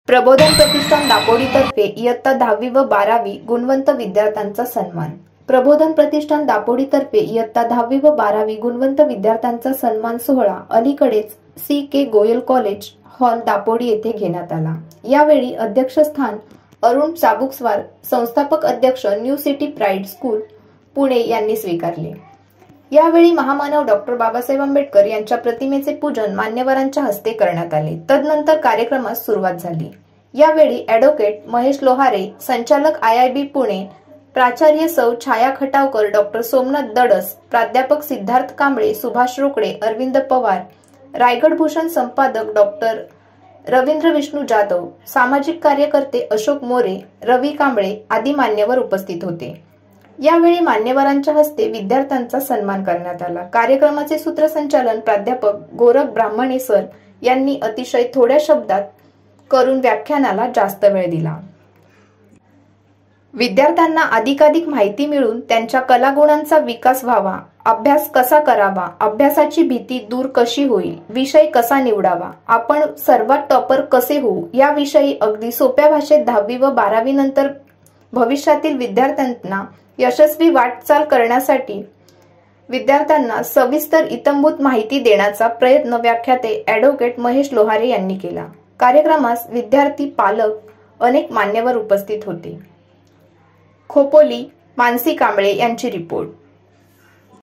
प्रबोधन प्रतिष्ठान दापोडीतर्फे इयत्ता 10वी व 12वी गुणवंत विद्यार्थ्यांचा सन्मान। प्रबोधन प्रतिष्ठान दापोडीतर्फे इयत्ता 10वी व 12वी गुणवंत विद्यार्थ्यांचा सन्मान सोहळा अलीकडेच C.K. Goyal college hall Dapodi येथे घेण्यात आला। यावेळी अध्यक्षस्थान अरुण चाबुकस्वार, संस्थापक अध्यक्ष new city pride school Pune यांनी स्वीकारले। यावेळी महामानव डॉक्टर बाबासाहेब आंबेडकर यांच्या प्रतिमेचे पूजन मान्यवरांच्या हस्ते करण्यात आले। तदनंतर कार्यक्रमास सुरुवात झाली। यावेळी ॲडव्होकेट महेश लोहारे, संचालक IIB पुणे, प्राचार्य सौ छाया खटावकर, डॉक्टर सोमनाथ दडस, प्राध्यापक सिद्धार्थ कांबळे, सुभाष रोकडे, अरविंद पवार, रायगड भूषण संपादक डॉक्टर रवींद्र विष्णू जाधव, सामाजिक कार्यकर्ते अशोक मोरे, रवी कांबळे आदी मान्यवर उपस्थित होते। यावेळी मान्यवरांच्या हस्ते विद्यार्थ्यांचा सन्मान करण्यात आला। कार्यक्रमाचे सूत्रसंचालन प्राध्यापक गोरख ब्राह्मणे सर यांनी अतिशय थोड्या शब्दात करून व्याख्यानाला जास्त वेळ दिला। विद्यार्थ्यांना अधिकाधिक माहिती मिळून त्यांच्या कलागुणांचा विकास व्हावा, अभ्यास कसा करावा, अभ्यासाची भीती दूर कशी होईल, विषय कसा निवडावा, आपण सर्वात टॉपर कसे होऊ याविषयी अगदी सोप्या भाषेत 10वी व 12वी नंतर भविष्यातील विद्यार्थ्यांना यशस्वी वाटचाल करण्यासाठी विद्यार्थ्यांना सविस्तर इत्थंभूत माहिती देण्याचा प्रयत्न व्याख्याते ॲडव्होकेट महेश लोहारे यांनी केला। कार्यक्रमास विद्यार्थी, पालक, अनेक मान्यवर उपस्थित होते। खोपोली, मानसी कांबळे यांची रिपोर्ट।